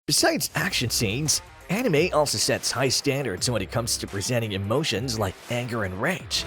Besides action scenes, anime also sets high standards when it comes to presenting emotions like anger and rage.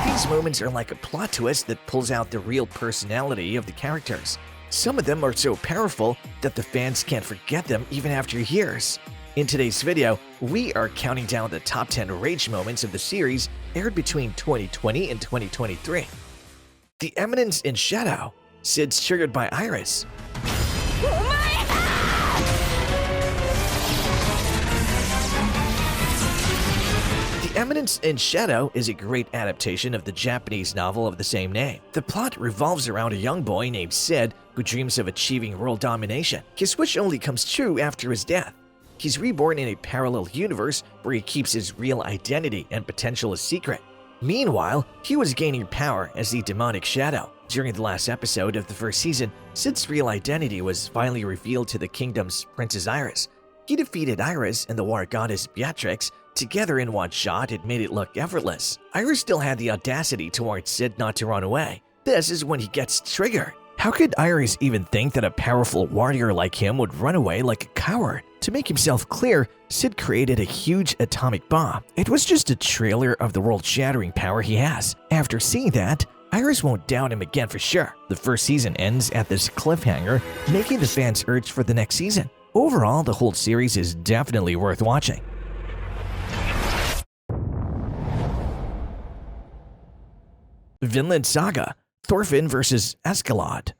These moments are like a plot twist that pulls out the real personality of the characters. Some of them are so powerful that the fans can't forget them even after years. In today's video, we are counting down the top 10 rage moments of the series aired between 2020 and 2023. The Eminence in Shadow, Sid's triggered by Iris. The Eminence in Shadow is a great adaptation of the Japanese novel of the same name. The plot revolves around a young boy named Sid who dreams of achieving world domination. His wish only comes true after his death. He's reborn in a parallel universe where he keeps his real identity and potential a secret. Meanwhile, he was gaining power as the demonic shadow. During the last episode of the first season, Sid's real identity was finally revealed to the kingdom's Princess Iris. He defeated Iris and the war goddess Beatrix together in one shot and made it look effortless. Iris still had the audacity to warn Sid not to run away. This is when he gets triggered. How could Iris even think that a powerful warrior like him would run away like a coward? To make himself clear, Sid created a huge atomic bomb. It was just a trailer of the world-shattering power he has. After seeing that, Iris won't doubt him again for sure. The first season ends at this cliffhanger, making the fans urge for the next season. Overall, the whole series is definitely worth watching. Vinland Saga, Thorfinn vs. Askeladd.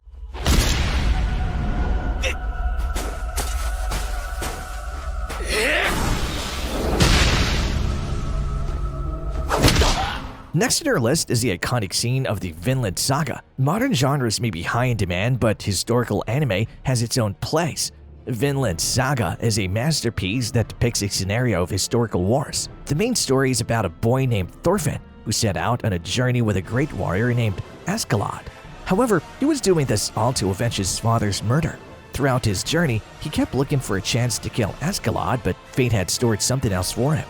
Next on our list is the iconic scene of the Vinland Saga. Modern genres may be high in demand, but historical anime has its own place. Vinland Saga is a masterpiece that depicts a scenario of historical wars. The main story is about a boy named Thorfinn who set out on a journey with a great warrior named Askeladd. However, he was doing this all to avenge his father's murder. Throughout his journey, he kept looking for a chance to kill Askeladd, but fate had stored something else for him.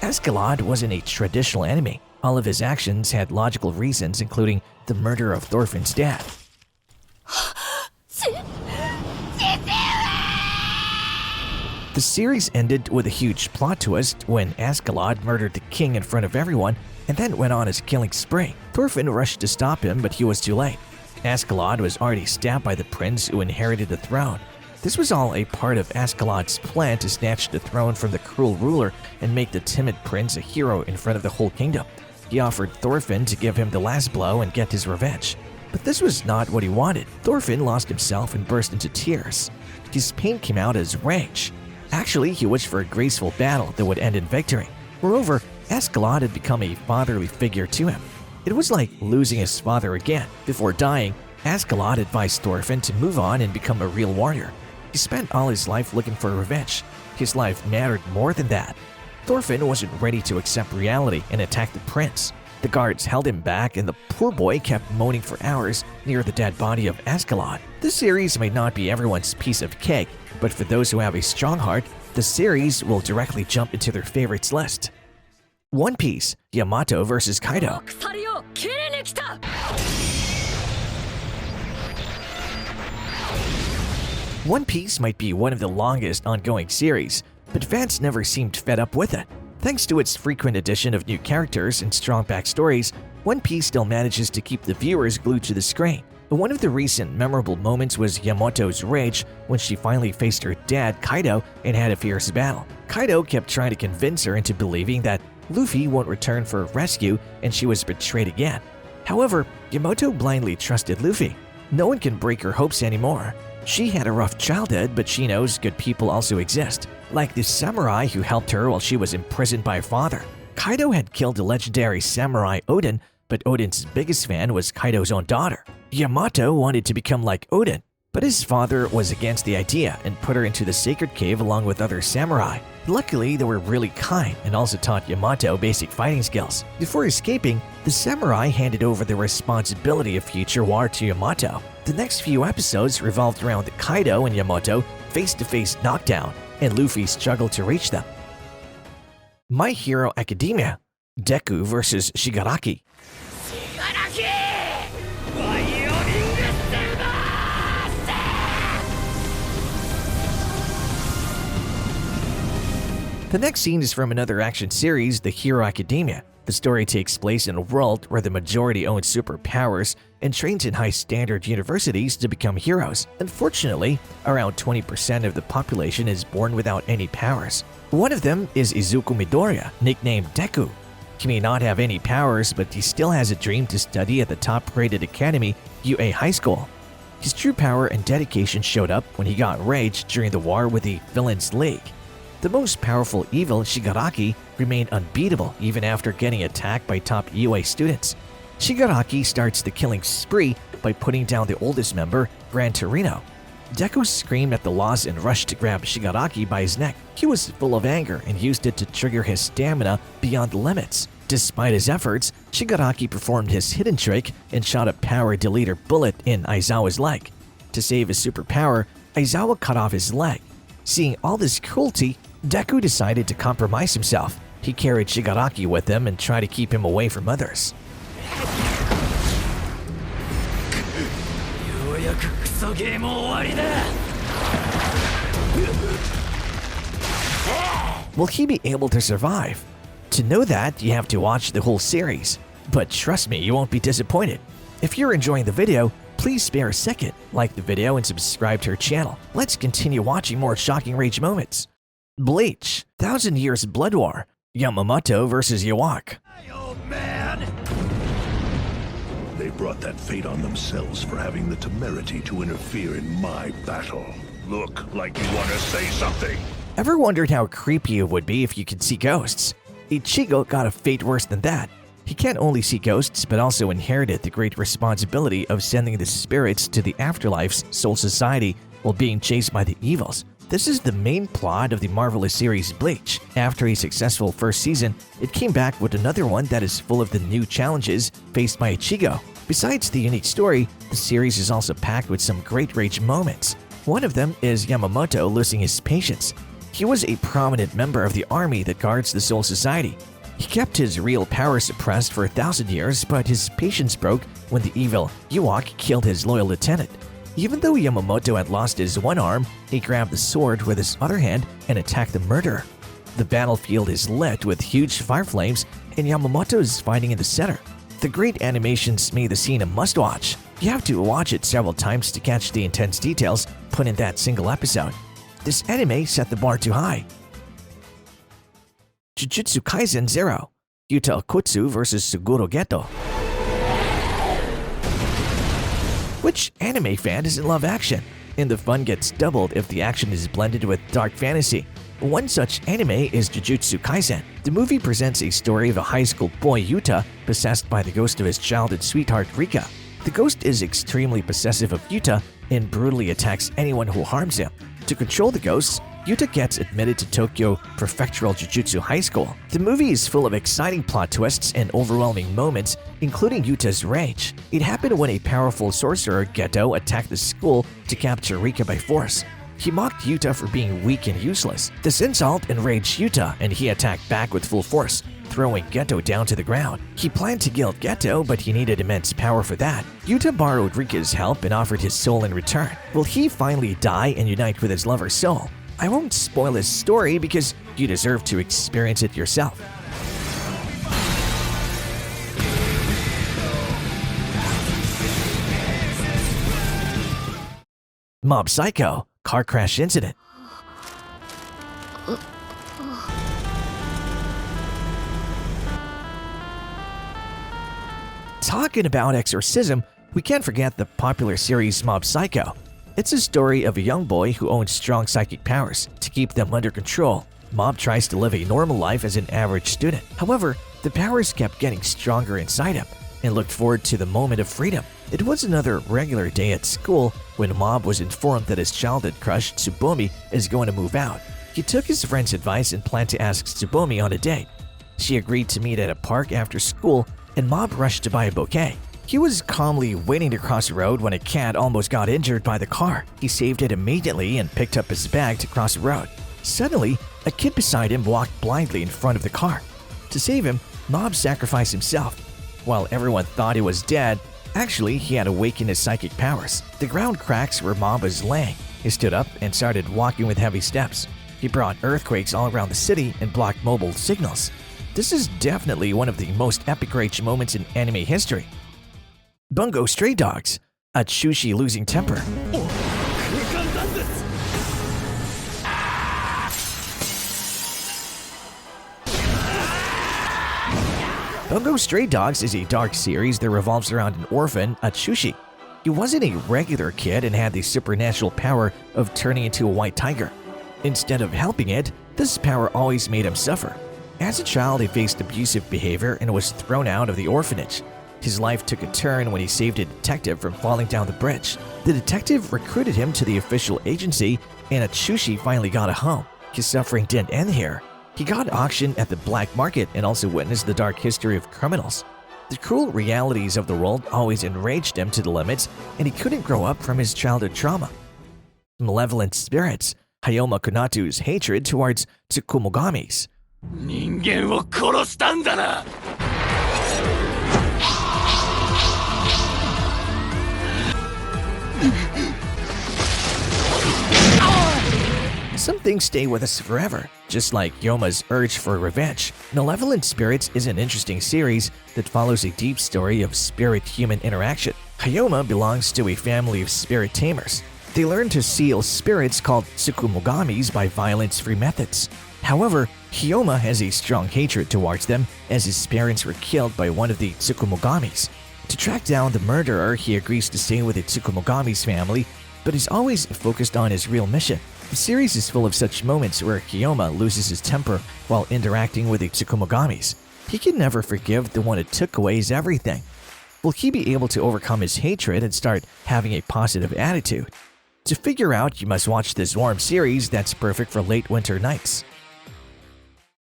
Askeladd wasn't a traditional enemy. All of his actions had logical reasons, including the murder of Thorfinn's dad. The series ended with a huge plot twist when Askeladd murdered the king in front of everyone and then went on his killing spree. Thorfinn rushed to stop him, but he was too late. Askeladd was already stabbed by the prince who inherited the throne. This was all a part of Askeladd's plan to snatch the throne from the cruel ruler and make the timid prince a hero in front of the whole kingdom. He offered Thorfinn to give him the last blow and get his revenge. But this was not what he wanted. Thorfinn lost himself and burst into tears. His pain came out as rage. Actually, he wished for a graceful battle that would end in victory. Moreover, Askeladd had become a fatherly figure to him. It was like losing his father again. Before dying, Askeladd advised Thorfinn to move on and become a real warrior. He spent all his life looking for revenge. His life mattered more than that. Thorfinn wasn't ready to accept reality and attack the prince. The guards held him back and the poor boy kept moaning for hours near the dead body of Askeladd. This series may not be everyone's piece of cake, but for those who have a strong heart, the series will directly jump into their favorites list. One Piece, Yamato vs. Kaido. One Piece might be one of the longest ongoing series, but fans never seemed fed up with it. Thanks to its frequent addition of new characters and strong backstories, One Piece still manages to keep the viewers glued to the screen. One of the recent memorable moments was Yamato's rage when she finally faced her dad, Kaido, and had a fierce battle. Kaido kept trying to convince her into believing that Luffy won't return for rescue and she was betrayed again. However, Yamato blindly trusted Luffy. No one can break her hopes anymore. She had a rough childhood, but she knows good people also exist, like the samurai who helped her while she was imprisoned by her father. Kaido had killed the legendary samurai Odin, but Odin's biggest fan was Kaido's own daughter. Yamato wanted to become like Odin, but his father was against the idea and put her into the sacred cave along with other samurai. Luckily, they were really kind and also taught Yamato basic fighting skills. Before escaping, the samurai handed over the responsibility of future war to Yamato. The next few episodes revolved around Kaido and Yamato face-to-face knockdown and Luffy's struggle to reach them. My Hero Academia, Deku versus Shigaraki. The next scene is from another action series, The Hero Academia. The story takes place in a world where the majority owns superpowers and trains in high-standard universities to become heroes. Unfortunately, around 20% of the population is born without any powers. One of them is Izuku Midoriya, nicknamed Deku. He may not have any powers, but he still has a dream to study at the top-rated academy, UA High School. His true power and dedication showed up when he got rage during the war with the Villains League. The most powerful evil, Shigaraki, remained unbeatable even after getting attacked by top UA students. Shigaraki starts the killing spree by putting down the oldest member, Gran Torino. Deku screamed at the loss and rushed to grab Shigaraki by his neck. He was full of anger and used it to trigger his stamina beyond the limits. Despite his efforts, Shigaraki performed his hidden trick and shot a power deleter bullet in Aizawa's leg. To save his superpower, Aizawa cut off his leg. Seeing all this cruelty, Deku decided to compromise himself. He carried Shigaraki with him and tried to keep him away from others. Will he be able to survive? To know that, you have to watch the whole series. But trust me, you won't be disappointed. If you're enjoying the video, please spare a second, like the video and subscribe to our channel. Let's continue watching more shocking rage moments. Bleach, 1000 Years Blood War, Yamamoto versus Yawak. Hey, old man! They brought that fate on themselves for having the temerity to interfere in my battle. Look like you want to say something. Ever wondered how creepy it would be if you could see ghosts? Ichigo got a fate worse than that. He can't only see ghosts, but also inherited the great responsibility of sending the spirits to the afterlife's soul society while being chased by the evils. This is the main plot of the marvelous series Bleach. After a successful first season, it came back with another one that is full of the new challenges faced by Ichigo. Besides the unique story, the series is also packed with some great rage moments. One of them is Yamamoto losing his patience. He was a prominent member of the army that guards the Soul Society. He kept his real power suppressed for 1,000 years, but his patience broke when the evil Yawak killed his loyal lieutenant. Even though Yamamoto had lost his one arm, he grabbed the sword with his other hand and attacked the murderer. The battlefield is lit with huge fire flames, and Yamamoto is fighting in the center. The great animations made the scene a must-watch. You have to watch it several times to catch the intense details put in that single episode. This anime set the bar too high. Jujutsu Kaisen 0, Yuta Okutsu vs Suguro Geto. Which anime fan doesn't love action? And the fun gets doubled if the action is blended with dark fantasy. One such anime is Jujutsu Kaisen. The movie presents a story of a high school boy Yuta possessed by the ghost of his childhood sweetheart Rika. The ghost is extremely possessive of Yuta and brutally attacks anyone who harms him. To control the ghosts, Yuta gets admitted to Tokyo Prefectural Jujutsu High School. The movie is full of exciting plot twists and overwhelming moments, including Yuta's rage. It happened when a powerful sorcerer, Geto, attacked the school to capture Rika by force. He mocked Yuta for being weak and useless. This insult enraged Yuta, and he attacked back with full force, throwing Geto down to the ground. He planned to kill Geto, but he needed immense power for that. Yuta borrowed Rika's help and offered his soul in return. Will he finally die and unite with his lover's soul? I won't spoil his story because you deserve to experience it yourself. Mob Psycho, car crash incident. Talking about exorcism, we can't forget the popular series Mob Psycho. It's a story of a young boy who owns strong psychic powers. To keep them under control, Mob tries to live a normal life as an average student. However, the powers kept getting stronger inside him and looked forward to the moment of freedom. It was another regular day at school when Mob was informed that his childhood crush, Tsubomi, is going to move out. He took his friend's advice and planned to ask Tsubomi on a date. She agreed to meet at a park after school, and Mob rushed to buy a bouquet. He was calmly waiting to cross the road when a cat almost got injured by the car. He saved it immediately and picked up his bag to cross the road. Suddenly, a kid beside him walked blindly in front of the car. To save him, Mob sacrificed himself. While everyone thought he was dead, actually he had awakened his psychic powers. The ground cracks where Mob was laying. He stood up and started walking with heavy steps. He brought earthquakes all around the city and blocked mobile signals. This is definitely one of the most epic rage moments in anime history. Bungo Stray Dogs, a Chushi losing temper. Bungo Stray Dogs is a dark series that revolves around an orphan, Atsushi. He wasn't a regular kid and had the supernatural power of turning into a white tiger. Instead of helping it, this power always made him suffer. As a child, he faced abusive behavior and was thrown out of the orphanage. His life took a turn when he saved a detective from falling down the bridge. The detective recruited him to the official agency, and Atsushi finally got a home. His suffering didn't end here. He got auctioned at the black market and also witnessed the dark history of criminals. The cruel realities of the world always enraged him to the limits, and he couldn't grow up from his childhood trauma. Malevolent Spirits, Hyoma Kunato's hatred towards Tsukumogamis. 人間を殺したんだな。 Some things stay with us forever, just like Yoma's urge for revenge. Malevolent Spirits is an interesting series that follows a deep story of spirit-human interaction. Hyoma belongs to a family of spirit tamers. They learn to seal spirits called Tsukumogamis by violence-free methods. However, Hyoma has a strong hatred towards them as his parents were killed by one of the Tsukumogamis. To track down the murderer, he agrees to stay with the Tsukumogamis family, but is always focused on his real mission. The series is full of such moments where Hyoma loses his temper while interacting with the Tsukumogamis. He can never forgive the one who took away his everything. Will he be able to overcome his hatred and start having a positive attitude? To figure out, you must watch this warm series that's perfect for late winter nights.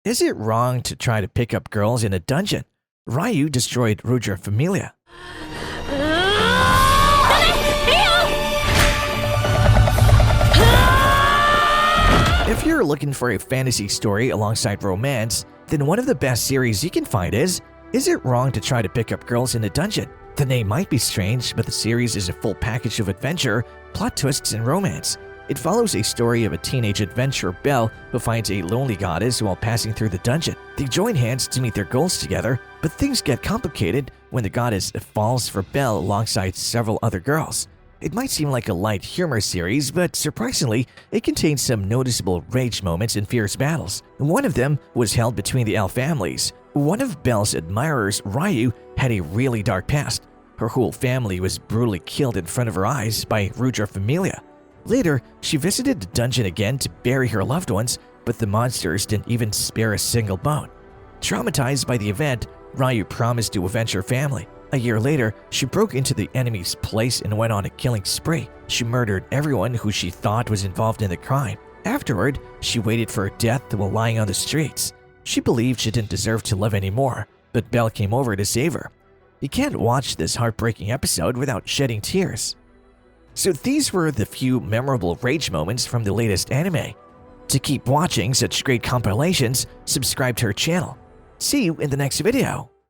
Is it wrong to try to pick up girls in a dungeon? Ryu destroyed Rudra Familia. If you're looking for a fantasy story alongside romance, then one of the best series you can find is It Wrong to Try to Pick Up Girls in a Dungeon? The name might be strange, but the series is a full package of adventure, plot twists, and romance. It follows a story of a teenage adventurer, Belle, who finds a lonely goddess while passing through the dungeon. They join hands to meet their goals together, but things get complicated when the goddess falls for Belle alongside several other girls. It might seem like a light humor series, but surprisingly, it contains some noticeable rage moments and fierce battles. One of them was held between the L families. One of Belle's admirers, Ryu, had a really dark past. Her whole family was brutally killed in front of her eyes by Rudra Familia. Later, she visited the dungeon again to bury her loved ones, but the monsters didn't even spare a single bone. Traumatized by the event, Ryu promised to avenge her family. A year later, she broke into the enemy's place and went on a killing spree. She murdered everyone who she thought was involved in the crime. Afterward, she waited for her death while lying on the streets. She believed she didn't deserve to live anymore, but Belle came over to save her. You can't watch this heartbreaking episode without shedding tears. So these were the few memorable rage moments from the latest anime. To keep watching such great compilations, subscribe to her channel. See you in the next video.